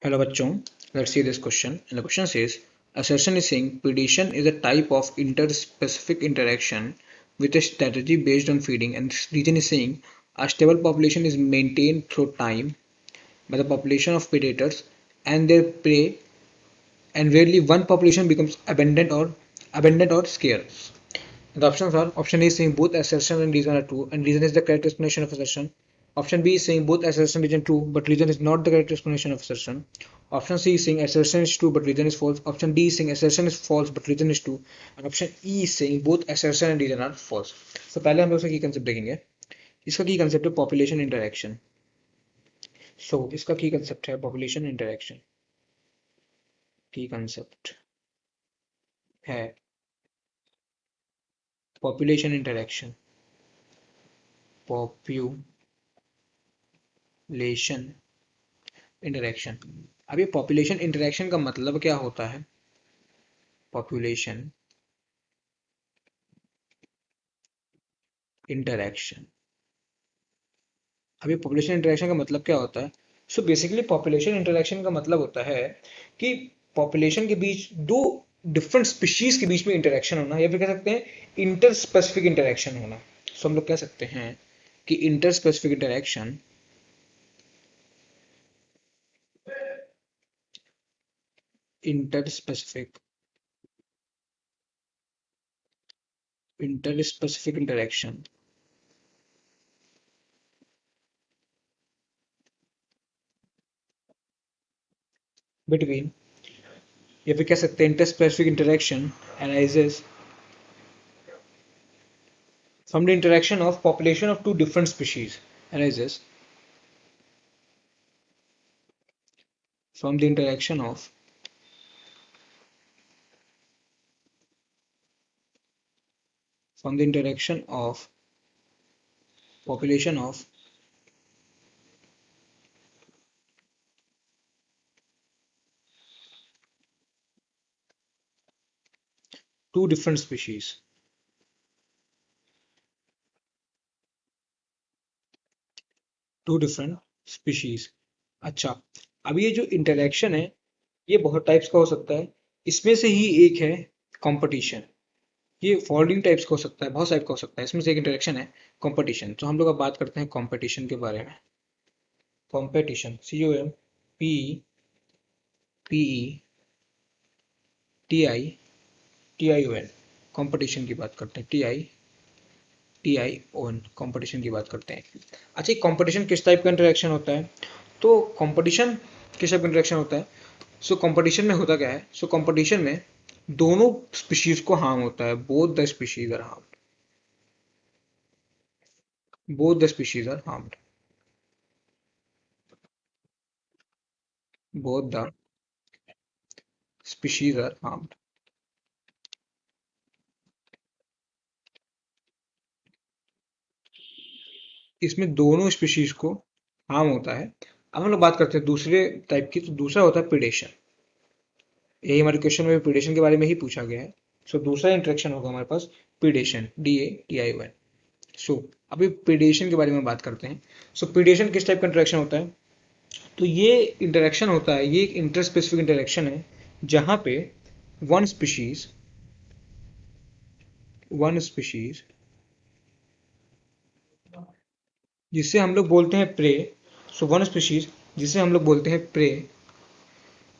Hello bachon, let's see this question. And the question says, assertion is saying predation is a type of interspecific interaction with a strategy based on feeding, and this reason is saying a stable population is maintained through time by the population of predators and their prey, and rarely one population becomes abundant or scarce. The options are option A is saying both assertion and reason are true, and reason is the correct explanation of assertion. Option B is saying both assertion and reason true, but reason is not the correct explanation of assertion. Option C is saying assertion is true but reason is false. Option D is saying assertion is false but reason is true. And option E is saying both assertion and reason are false. So पहले हम लोग इसका की concept देखेंगे. इसका की concept है population interaction. सो इसका की कंसेप्ट है पॉपुलेशन इंटरेक्शन. की कंसेप्ट है पॉपुलेशन इंटरेक्शन. Population interaction. अब ये पॉपुलेशन इंटरेक्शन का मतलब क्या होता है? Population interaction. अब ये पॉपुलेशन इंटरेक्शन का मतलब क्या होता है? सो बेसिकली पॉपुलेशन इंटरेक्शन का मतलब होता है कि पॉपुलेशन के बीच दो डिफरेंट स्पीशीज के बीच में इंटरेक्शन होना, या फिर कह सकते हैं इंटर स्पेसिफिक इंटरेक्शन होना. सो हम लोग कह सकते हैं कि inter specific interaction inter specific interaction between, या फिर कह सकते हैं inter specific interaction arises from the interaction of population of two different species arises from the interaction of population of two different species. Two different species. अच्छा, अब ये जो interaction है ये बहुत टाइप्स का हो सकता है. इसमें से ही एक है कंपटीशन. ये फॉलोइंग टाइप्स का हो सकता है, बहुत टाइप का हो सकता है. इसमें से एक इंटरेक्शन है कंपटीशन. तो हम लोग अब बात करते हैं कंपटीशन के बारे में. कंपटीशन COMPETITION कंपटीशन की बात करते हैं. TION कंपटीशन की बात करते हैं. अच्छा, कंपटीशन किस टाइप का इंटरेक्शन होता है? तो कंपटीशन किस टाइप का इंटरेक्शन होता है? सो कंपटीशन में होता क्या है? सो कंपटीशन में दोनों स्पीशीज को हार्म होता है. Both the species are harmed. Both the species are harmed. Both the species are harmed. इसमें दोनों स्पीशीज को हार्म होता है. अब हम लोग बात करते हैं दूसरे टाइप की. तो दूसरा होता है प्रीडेशन. यही हमारे क्वेश्चन में प्रीडेशन के बारे में ही पूछा गया है. सो दूसरा इंटरेक्शन होगा हमारे पास प्रीडेशन. DATION. सो अभी प्रीडेशन के बारे में बात करते हैं. सो प्रीडेशन किस टाइप का इंटरेक्शन होता है? तो ये इंटरेक्शन होता है, ये एक इंटरस्पेसिफिक इंटरेक्शन है जहां पे वन स्पीशीज जिसे हम लोग बोलते हैं प्रे. सो वन स्पीशीज जिसे हम लोग बोलते हैं प्रे,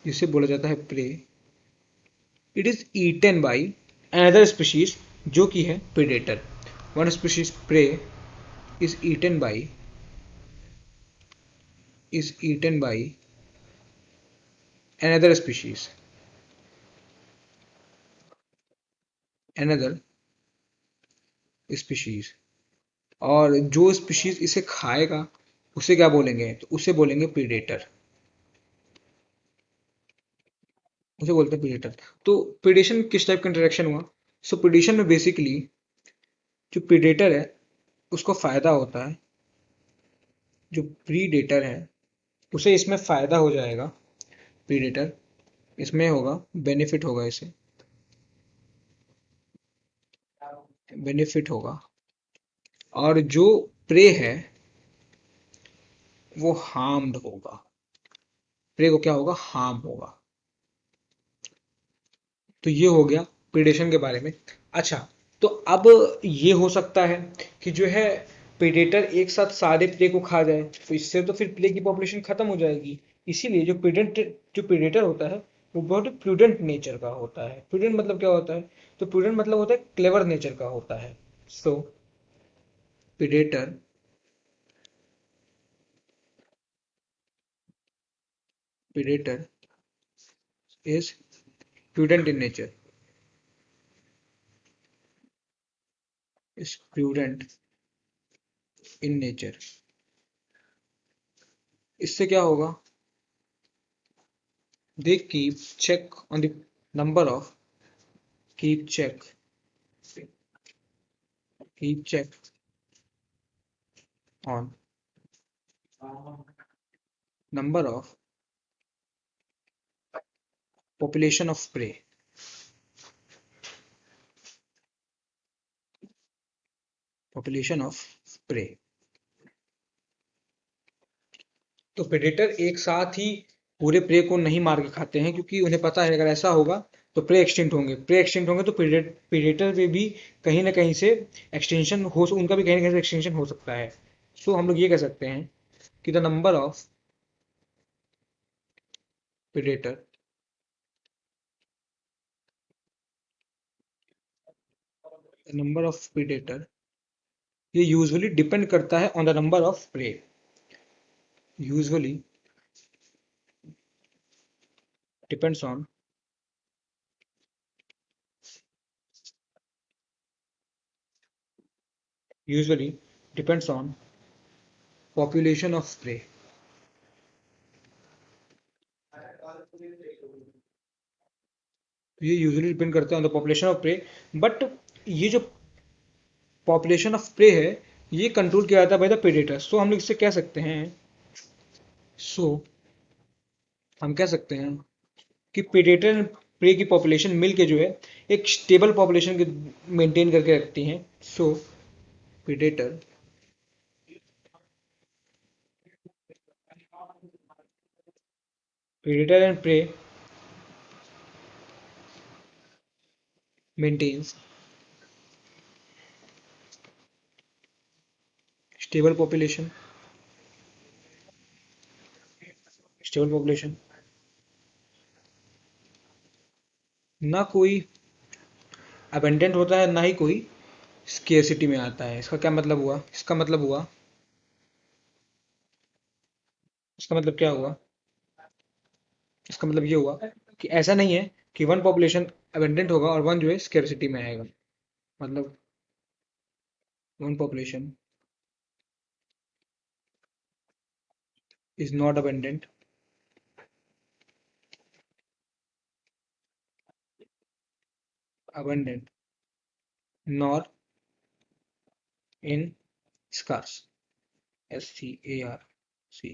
जिसे बोला जाता है prey, it is eaten by another species जो कि है predator. One species prey is eaten by another species another species. और जो स्पीशीज इसे खाएगा उसे क्या बोलेंगे? तो उसे बोलेंगे प्रीडेटर. उसे बोलते हैं प्रीडेटर. तो प्रीडेशन किस टाइप का इंटरेक्शन हुआ? सो प्रीडेशन में बेसिकली जो प्रीडेटर है उसको फायदा होता है. जो प्रीडेटर है उसे इसमें फायदा हो जाएगा. प्रीडेटर इसमें होगा, बेनिफिट होगा, इसे बेनिफिट होगा. और जो प्रे है वो हार्म्ड होगा. प्रे को क्या होगा, हार्म होगा। तो ये हो गया प्रीडेशन के बारे में। अच्छा, तो अब ये हो सकता है कि जो है प्रीडेटर एक साथ सारे प्रे को खा जाए, तो इससे तो फिर प्रे की पॉपुलेशन खत्म हो जाएगी। इसीलिए जो प्रीडेटर होता है वो बहुत प्रूडेंट नेचर का होता है। प्रूडेंट मतलब क्या होता है, तो प्रूडेंट मतलब होता है क्लेवर नेचर का होता है। So predator predator is prudent in nature, is prudent in nature. इससे क्या होगा, they number of keep check keep check on number of population of prey, population of prey। तो प्रेडेटर एक साथ ही पूरे प्रे को नहीं मार के खाते हैं, क्योंकि उन्हें पता है अगर ऐसा होगा तो प्रे एक्सटिंक्ट होंगे तो प्रेडेटर में भी कहीं ना कहीं से एक्सटेंशन हो, उनका भी कहीं ना कहीं से एक्सटेंशन हो सकता है। सो हम लोग ये कह सकते हैं कि the predator number of predator ये यूजुअली डिपेंड करता है on the number of prey, usually depends on usually depends on population of prey। ये यूजुअली डिपेंड करते हैं on the population of prey, but ये जो पॉपुलेशन ऑफ प्रे है ये कंट्रोल किया जाता है बाय द प्रेडेटर। सो हम लोग इससे कह सकते हैं, सो हम कह सकते हैं कि प्रेडेटर प्रे की पॉपुलेशन मिलके जो है एक स्टेबल पॉपुलेशन के मेंटेन करके रखती हैं। So predator predator and prey maintains stable population, stable population, ना कोई अबेंडेंट होता है ना ही कोई स्केर्सिटी में आता है। इसका क्या मतलब हुआ, इसका मतलब क्या हुआ, इसका मतलब ये हुआ कि ऐसा नहीं है कि वन पॉपुलेशन अबेंडेंट होगा और वन जो है स्केर्सिटी में आएगा। मतलब one population is not abundant abundant nor in scarce, SCARCE।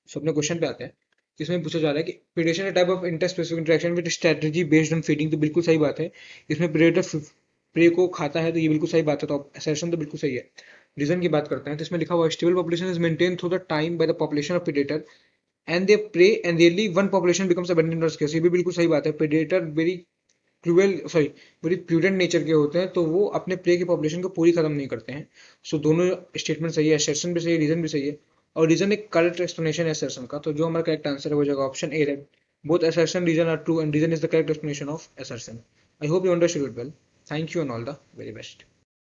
So अपने क्वेश्चन पे आते हैं। इसमें पूछा जा रहा है कि predation type of inter specific interaction with strategy based on feeding. तो बिल्कुल सही बात है, इसमें प्रेडेटर प्रे को खाता है, तो ये बिल्कुल सही बात है। तो असर्शन तो बिल्कुल सही है। रीजन की बात करते हैं तो इसमें लिखा हुआ stable population is maintain through the time by the population of predator and they prey and really one population becomes abundant और स्केर्स। ये भी बिल्कुल सही बात है। Predator very cruel sorry very prudent nature के होते हैं, तो वो अपने प्रे की पॉपुलेशन को पूरी खत्म नहीं करते हैं। सो दोनों स्टेटमेंट सही है, असर्शन भी सही है, रीजन भी सही है। और रीजन एक करेक्ट एक्सप्लेनेशन है असर्शन का, तो जो हमारा करेक्ट आंसर है वो जगह ऑप्शन ए है। Both assertion reason are true and reason is the correct explanation of assertion। I hope you understood it well. Thank you and all the very best.